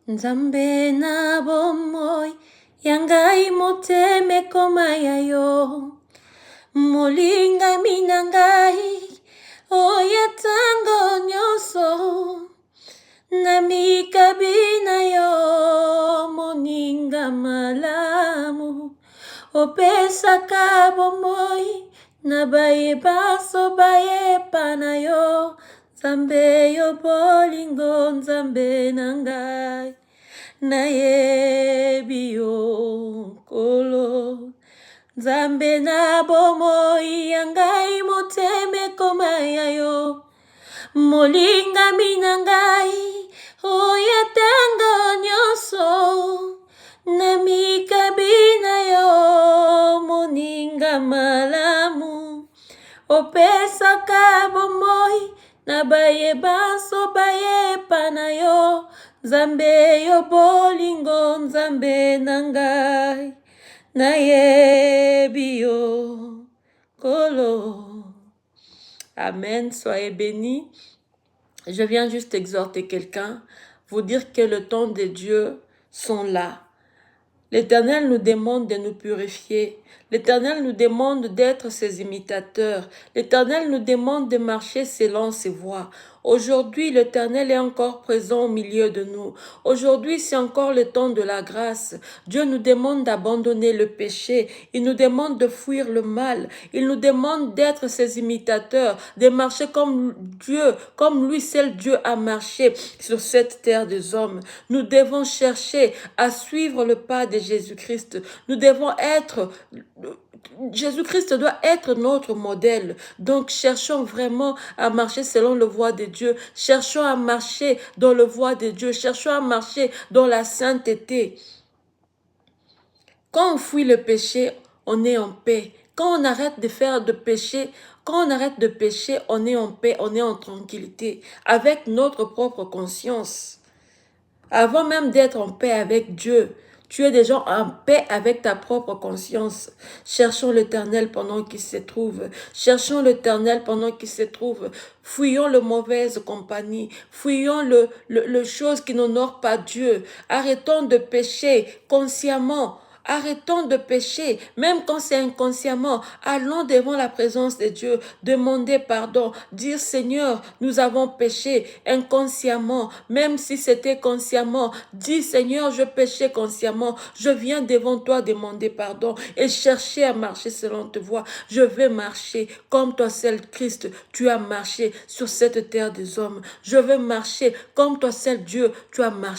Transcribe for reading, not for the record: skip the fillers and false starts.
Nzambe na bomoi, yangai moteme koma ya yo. Molinga minangai, oya tango nyoso. Namikabi na yo, moninga malamu. Opesaka bomoi, nabayeba so bayeba na yo. Nzambe yo bolingo, nzambe nangai. Nayebi yo kolo. Nzambe na bomoi, yangai moteme koma ya yo. Molinga minangai, oya tango nyoso. Namikabi na yo, moninga malamu. Opesaka bomoi, nabayeba so bayeba na yo. Nzambe yo bolingo, nzambe nangai. Nayebi yo kolo. Amen, soyez bénis. Je viens juste exhorter quelqu'un, vous dire que le temps de Dieu sont là. L'Éternel nous demande de nous purifier. L'Éternel nous demande d'être ses imitateurs. L'Éternel nous demande de marcher selon ses voies. Aujourd'hui, l'Éternel est encore présent au milieu de nous. Aujourd'hui, c'est encore le temps de la grâce. Dieu nous demande d'abandonner le péché. Il nous demande de fuir le mal. Il nous demande d'être ses imitateurs, de marcher comme Dieu, comme lui seul Dieu a marché sur cette terre des hommes. Nous devons chercher à suivre le pas de Jésus-Christ. Nous devons être... Jésus-Christ doit être notre modèle. Donc, cherchons vraiment à marcher selon le voie de Dieu. Cherchons à marcher dans le voie de Dieu. Cherchons à marcher dans la sainteté. Quand on fuit le péché, on est en paix. Quand on arrête de faire de péché, quand on arrête de pécher, on est en paix, on est en tranquillité, avec notre propre conscience. Avant même d'être en paix avec Dieu, tu es déjà en paix avec ta propre conscience. Cherchons l'Éternel pendant qu'il se trouve. Cherchons l'Éternel pendant qu'il se trouve. Fuyons le mauvaise compagnie. Fuyons le chose qui n'honore pas Dieu. Arrêtons de pécher consciemment. Arrêtons de pécher, même quand c'est inconsciemment. Allons devant la présence de Dieu, demander pardon, dire Seigneur, nous avons péché inconsciemment, même si c'était consciemment. Dis Seigneur, je péchais consciemment, je viens devant toi demander pardon et chercher à marcher selon tes voies. Je vais marcher comme toi seul Christ, tu as marché sur cette terre des hommes. Je veux marcher comme toi seul Dieu, tu as marché